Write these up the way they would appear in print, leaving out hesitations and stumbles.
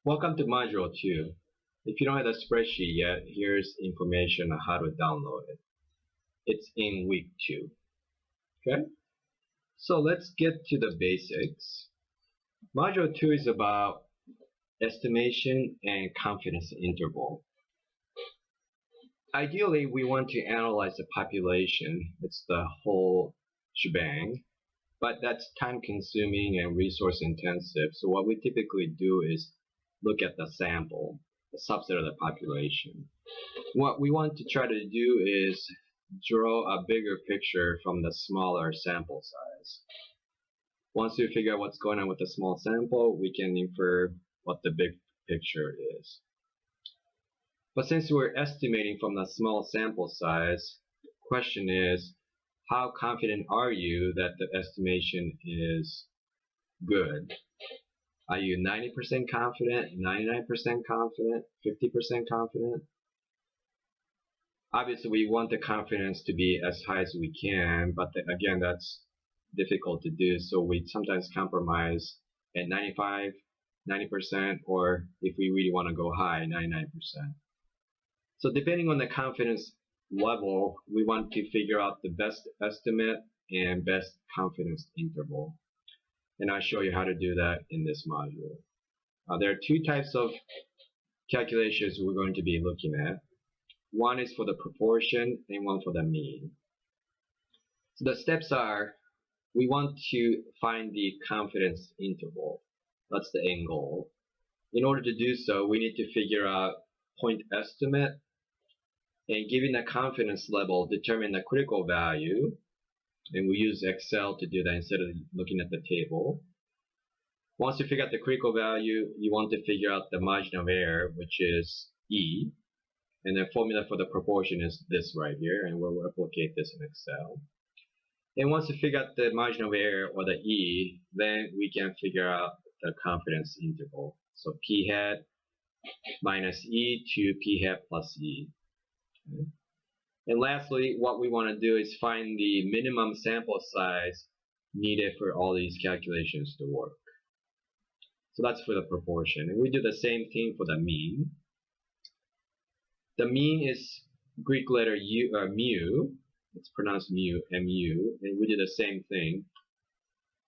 Welcome to Module 2. If you don't have the spreadsheet yet, here's information on how to download it. It's in week 2. Okay? So let's get to the basics. Module 2 is about estimation and confidence interval. Ideally, we want to analyze the population. It's the whole shebang. But that's time consuming and resource intensive. So what we typically do is look at the sample, the subset of the population. What we want to try to do is draw a bigger picture from the smaller sample size. Once we figure out what's going on with the small sample, we can infer what the big picture is. But since we're estimating from the small sample size, the question is, how confident are you that the estimation is good? Are you 90% confident, 99% confident, 50% confident? Obviously, we want the confidence to be as high as we can, but again, that's difficult to do. So we sometimes compromise at 95, 90%, or if we really want to go high, 99%. So depending on the confidence level, we want to figure out the best estimate and best confidence interval. And I'll show you how to do that in this module. There are two types of calculations we're going to be looking at. One is for the proportion and one for the mean. So the steps are, we want to find the confidence interval. That's the end goal. In order to do so, we need to figure out point estimate, and given the confidence level, determine the critical value. And we use Excel to do that instead of looking at the table. Once you figure out the critical value, you want to figure out the margin of error, which is E. And the formula for the proportion is this right here, and we'll replicate this in Excel. And once you figure out the margin of error, or the E, then we can figure out the confidence interval. So P hat minus E to P hat plus E. Okay. And lastly, what we want to do is find the minimum sample size needed for all these calculations to work. So that's for the proportion. And we do the same thing for the mean. The mean is Greek letter U, mu. It's pronounced mu, mu. And we do the same thing.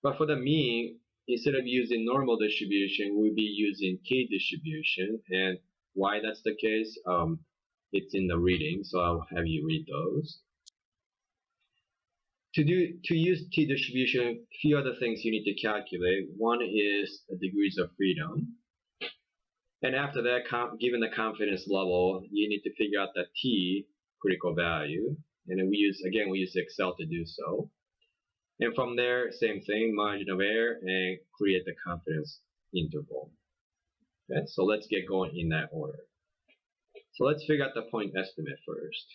But for the mean, instead of using normal distribution, we'll be using t-distribution. And why that's the case? It's in the reading, so I'll have you read those. To use t-distribution, a few other things you need to calculate. One is the degrees of freedom. And after that, given the confidence level, you need to figure out the t critical value. And then we use Excel to do so. And from there, same thing, margin of error, and create the confidence interval. Okay, so let's get going in that order. So let's figure out the point estimate first.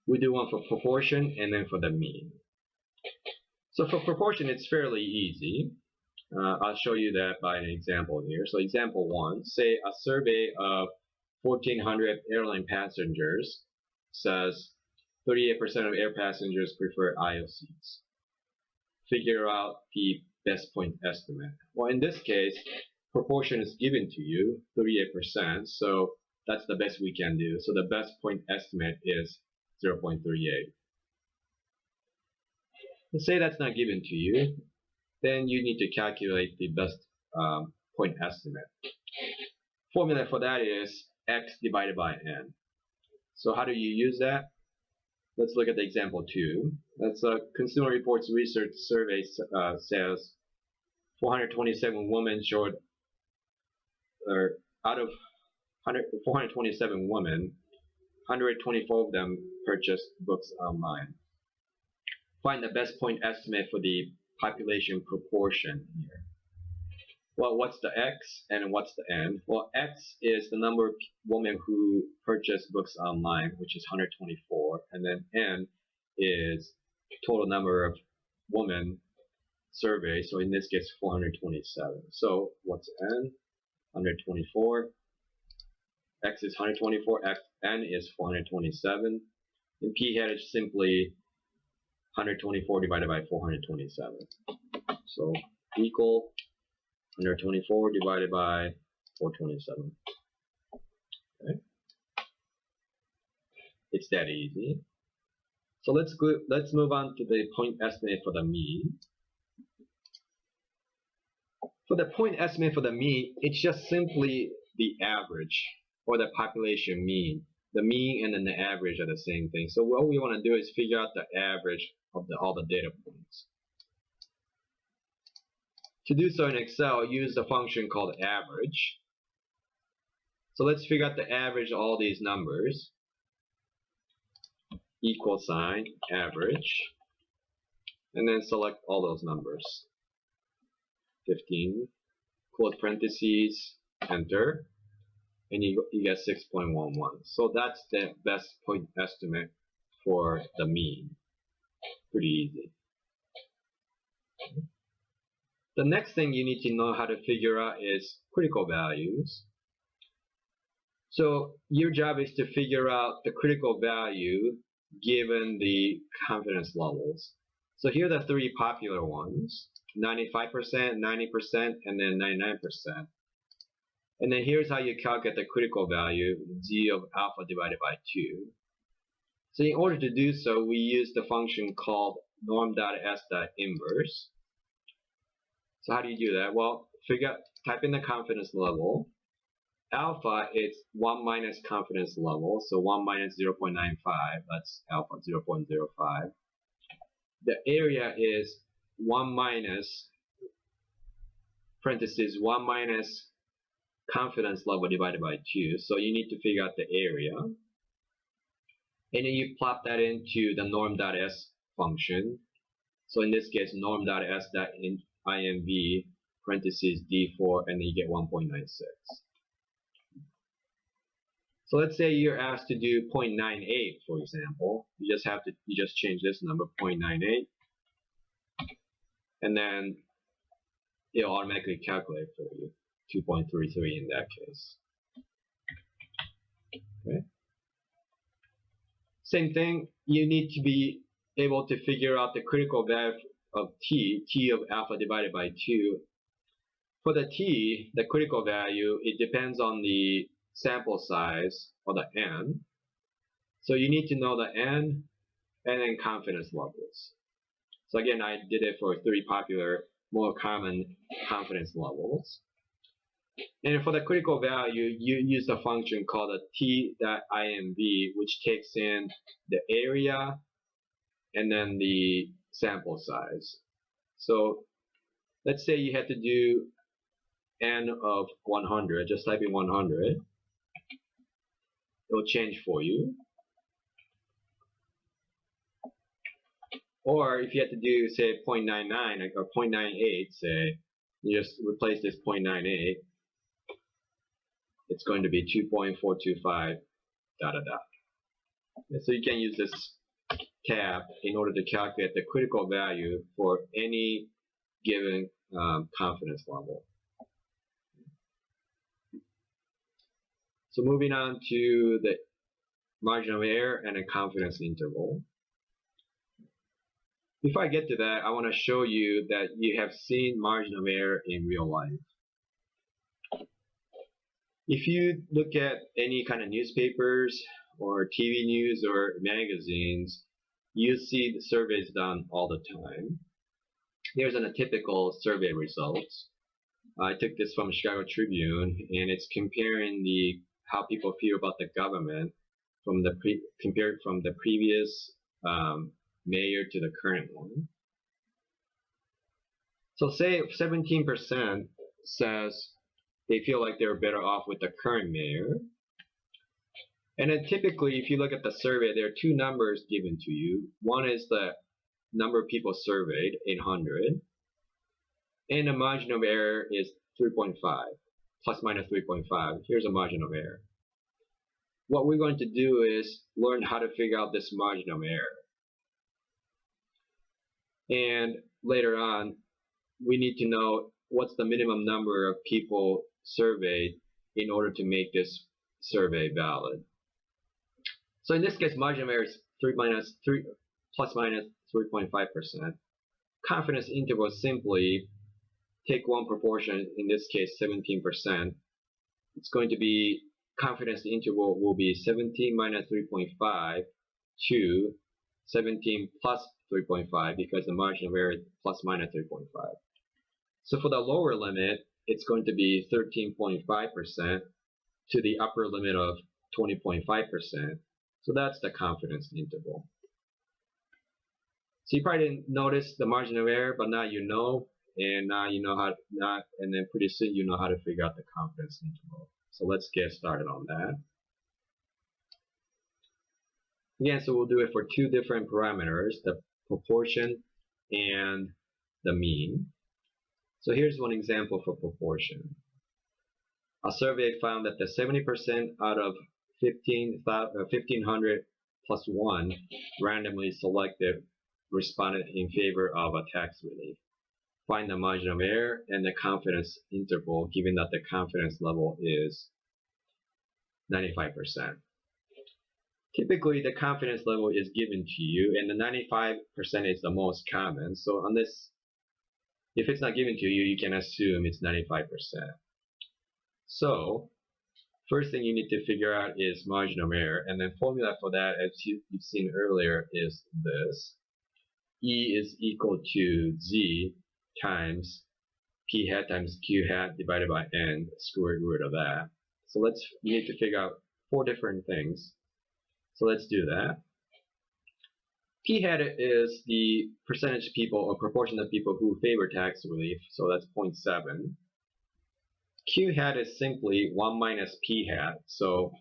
We do one for proportion and then for the mean. So for proportion, it's fairly easy. I'll show you that by an example here. So example 1, say a survey of 1,400 airline passengers says 38% of air passengers prefer aisle seats. Figure out the best point estimate. Well, in this case, proportion is given to you, 38%, so that's the best we can do. So the best point estimate is 0.38. Let's say that's not given to you, then you need to calculate the best point estimate. Formula for that is x divided by n. So how do you use that? Let's look at the example 2. That's a Consumer Reports Research Survey says 427 women showed, or out of 427 women, 124 of them purchased books online. Find the best point estimate for the population proportion here. Well, what's the x and what's the n? Well, x is the number of women who purchased books online, which is 124, and then n is total number of women surveyed, so in this case 427. So what's n? 124. X is 124, n is 427, and p hat is simply 124 divided by 427. So equal 124 divided by 427. Okay. It's that easy. So let's move on to the point estimate for the mean. For the point estimate for the mean, it's just simply the average or the population mean. The mean and then the average are the same thing. So what we want to do is figure out the average of all the data points. To do so in Excel, use the function called average. So let's figure out the average of all these numbers. Equal sign, average, and then select all those numbers. 15, close parentheses, enter, and you get 6.11. So that's the best point estimate for the mean. Pretty easy. The next thing you need to know how to figure out is critical values. So your job is to figure out the critical value given the confidence levels. So here are the three popular ones: 95%, 90%, and then 99%. And then here's how you calculate the critical value, z of alpha divided by 2. So in order to do so, we use the function called norm.s.inverse. So how do you do that? Well, type in the confidence level. Alpha is 1 minus confidence level, so 1 minus 0.95, that's alpha, 0.05. The area is 1 minus, parentheses, 1 minus confidence level divided by 2. So you need to figure out the area. And then you plot that into the norm.s function. So in this case, norm.s.inv, parentheses, d4, and then you get 1.96. So let's say you're asked to do 0.98, for example. You just change this number, 0.98, and then it'll automatically calculate for you, 2.33 in that case. Okay. Same thing, you need to be able to figure out the critical value of t of alpha divided by 2. For the t, the critical value, it depends on the sample size, or the n. So you need to know the n and then confidence levels. So again, I did it for 3 popular, more common confidence levels. And for the critical value, you use a function called t.inv, which takes in the area and then the sample size. So let's say you had to do n of 100, just type in 100. It'll change for you. Or if you had to do, say, 0.99 or 0.98, say, you just replace this 0.98, it's going to be 2.425, So you can use this tab in order to calculate the critical value for any given confidence level. So moving on to the margin of error and a confidence interval. Before I get to that, I want to show you that you have seen margin of error in real life. If you look at any kind of newspapers or TV news or magazines, you see the surveys done all the time. Here's a typical survey results. I took this from Chicago Tribune, and it's comparing how people feel about the government compared from the previous mayor to the current one. So say 17% says they feel like they're better off with the current mayor. And then typically, if you look at the survey, there are 2 numbers given to you. One is the number of people surveyed, 800. And the margin of error is 3.5, plus minus 3.5. Here's a margin of error. What we're going to do is learn how to figure out this margin of error. And later on, we need to know what's the minimum number of people surveyed in order to make this survey valid. So in this case, margin of error is plus minus 3.5%. Confidence interval is simply take one proportion, in this case 17%, it's going to be, confidence interval will be 17 minus 3.5 to 17 plus 3.5, because the margin of error is plus minus 3.5. So for the lower limit, it's going to be 13.5% to the upper limit of 20.5%. So that's the confidence interval. So you probably didn't notice the margin of error, but now you know, and now you know how not, and then pretty soon you know how to figure out the confidence interval. So let's get started on that. Again, so we'll do it for two different parameters, the proportion and the mean. So here's one example for proportion. A survey found that the 70% out of 1,500 plus 1 randomly selected responded in favor of a tax relief. Find the margin of error and the confidence interval, given that the confidence level is 95%. Typically, the confidence level is given to you, and the 95% is the most common. So on this, if it's not given to you, you can assume it's 95%. So first thing you need to figure out is margin of error, and then formula for that, as you've seen earlier, is this. E is equal to Z times P hat times Q hat divided by N, square root of that. So you need to figure out 4 different things. So let's do that. P hat is the percentage of people, or proportion of people who favor tax relief, so that's 0.7. Q hat is simply 1 minus P hat, so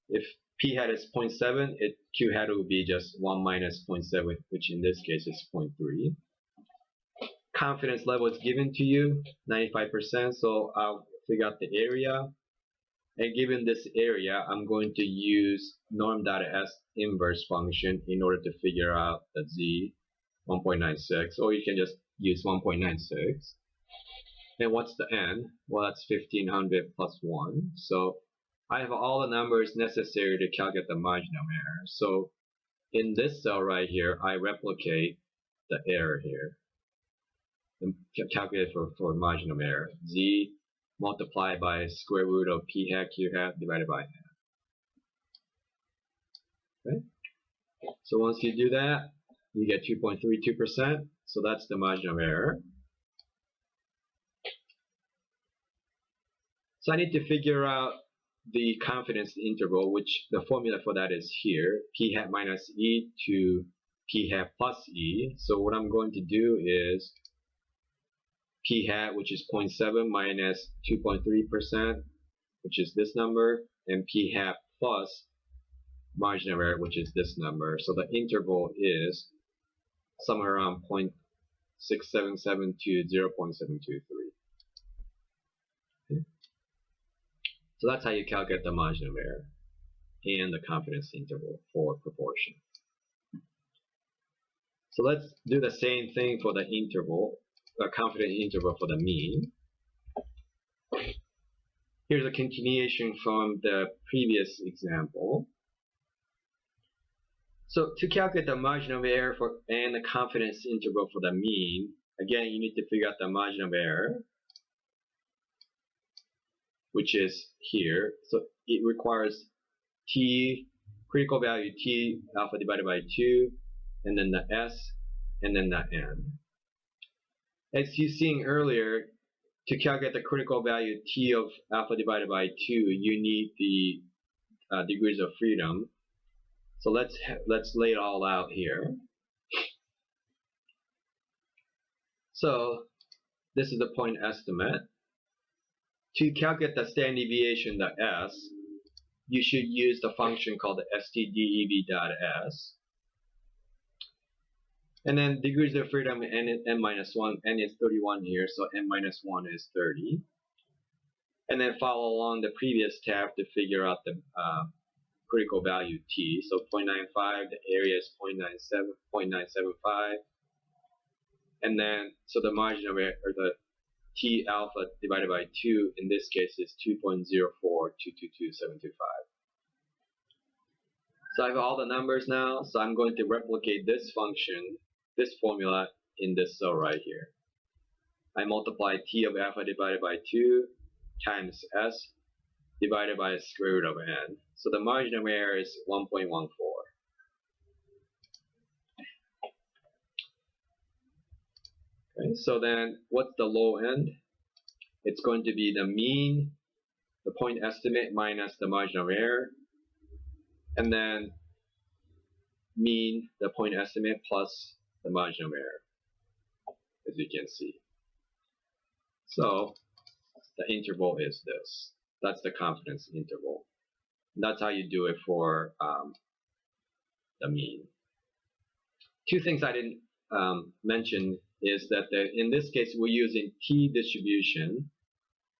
if P hat is 0.7, Q hat will be just 1 minus 0.7, which in this case is 0.3. Confidence level is given to you, 95%, so I'll figure out the area. And given this area, I'm going to use norm.s inverse function in order to figure out the Z, 1.96, or you can just use 1.96. And what's the N? Well, that's 1500 plus 1. So I have all the numbers necessary to calculate the margin of error. So in this cell right here, I replicate the error here and calculate for margin of error. Z multiplied by square root of P hat Q hat divided by N. Okay? So once you do that, you get 2.32%. So that's the margin of error. So I need to figure out the confidence interval, which the formula for that is here, P hat minus E to P hat plus E. So what I'm going to do is P hat, which is 0.7 minus 2.3%, which is this number, and P hat plus margin of error, which is this number. So the interval is somewhere around 0.677 to 0.723. Okay. So that's how you calculate the margin of error and the confidence interval for proportion. So let's do the same thing for the interval, the confidence interval for the mean. Here's a continuation from the previous example. So to calculate the margin of error and the confidence interval for the mean, again, you need to figure out the margin of error, which is here. So it requires T, critical value T alpha divided by 2, and then the S, and then the N. As you've seen earlier, to calculate the critical value T of alpha divided by 2, you need the degrees of freedom. So let's lay it all out here. So this is the point estimate. To calculate the standard deviation, the S, you should use the function called the stdev.s. And then degrees of freedom, n minus 1, n is 31 here, so n minus 1 is 30. And then follow along the previous tab to figure out the critical value T. So 0.95, the area is 0.975. And then, so the margin of error, or the T alpha divided by 2, in this case is 2.04222.725. So I have all the numbers now, so I'm going to replicate this function, this formula, in this cell right here. I multiply t of alpha divided by 2 times s divided by the square root of n. So the margin of error is 1.14. Okay, so then what's the low end? It's going to be the mean, the point estimate minus the margin of error, and then mean, the point estimate plus the margin of error, as you can see. So the interval is this. That's the confidence interval. And that's how you do it for the mean. Two things I didn't mention is that in this case we're using t-distribution,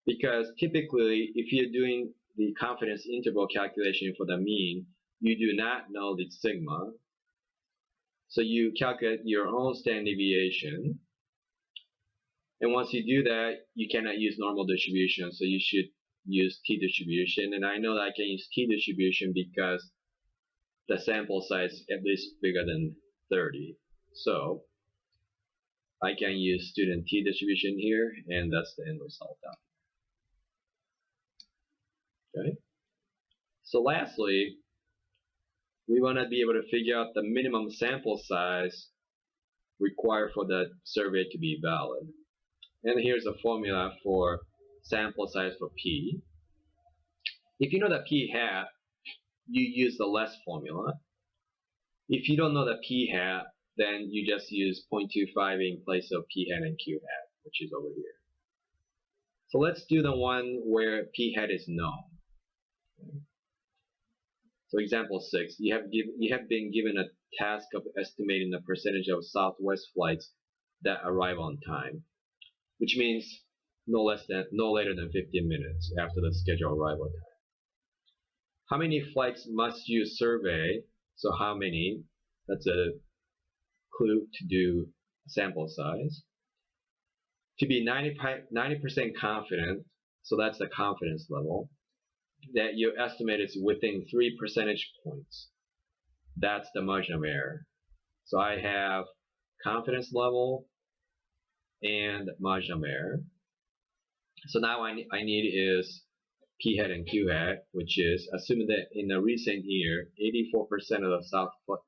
because typically if you're doing the confidence interval calculation for the mean, you do not know the sigma. So you calculate your own standard deviation. And once you do that, you cannot use normal distribution, so you should use t-distribution. And I know that I can use t-distribution because the sample size is at least bigger than 30. So I can use student t-distribution here, and that's the end result down here. Okay. So lastly, we want to be able to figure out the minimum sample size required for the survey to be valid. And here's a formula for sample size for p. If you know the p hat, you use the less formula. If you don't know the p hat, then you just use 0.25 in place of p hat and q hat, which is over here. So let's do the one where p hat is known. So example 6, you have been given a task of estimating the percentage of Southwest flights that arrive on time, which means no later than 15 minutes after the scheduled arrival time. How many flights must you survey? So how many? That's a clue to do sample size. To be 90% confident, so that's the confidence level, that your estimate is within 3 percentage points. That's the margin of error. So I have confidence level and margin of error. So now I need is p hat and q hat, which is assuming that in a recent year, 84% of the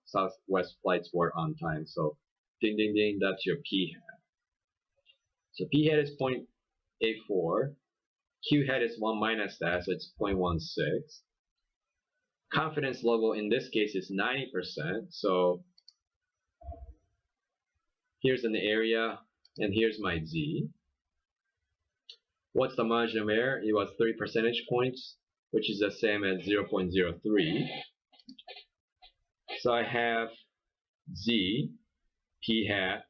Southwest flights were on time. So ding, ding, ding, that's your p hat. So p hat is 0.84. Q hat is 1 minus that, so it's 0.16. Confidence level in this case is 90%. So here's an area, and here's my z. What's the margin of error? It was 3 percentage points, which is the same as 0.03. So I have z, p hat,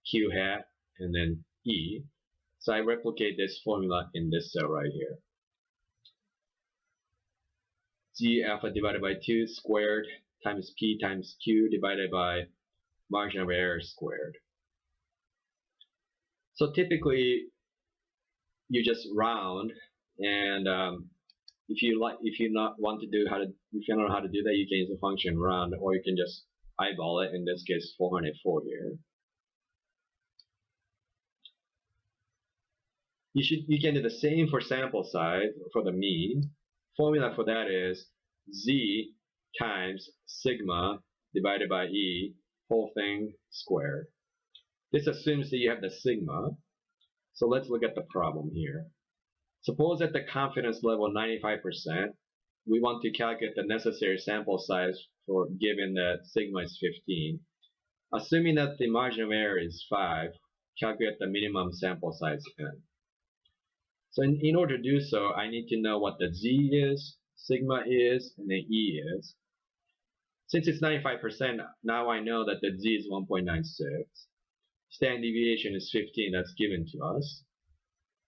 q hat, and then e. So I replicate this formula in this cell right here. Z alpha divided by 2 squared times p times q divided by margin of error squared. So typically you just round, and if you don't know how to do that, you can use the function round, or you can just eyeball it. In this case, 404 here. You can do the same for sample size for the mean. Formula for that is z times sigma divided by e, whole thing squared. This assumes that you have the sigma. So let's look at the problem here. Suppose at the confidence level 95%, we want to calculate the necessary sample size for given that sigma is 15. Assuming that the margin of error is 5, calculate the minimum sample size n. So in order to do so, I need to know what the z is, sigma is, and the e is. Since it's 95%, now I know that the z is 1.96. Standard deviation is 15, that's given to us.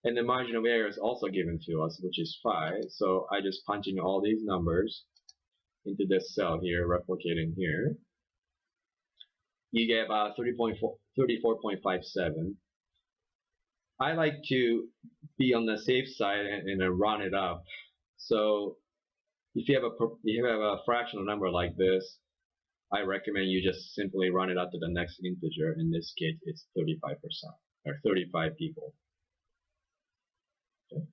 And the margin of error is also given to us, which is 5. So I just punch in all these numbers into this cell here, replicating here. You get about 34.57. I like to be on the safe side and round it up. So if you have a fractional number like this, I recommend you just simply round it up to the next integer. In this case, it's 35%. or 35 people. Okay.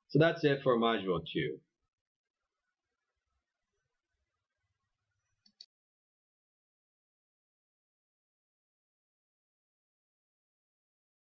So that's it for module 2.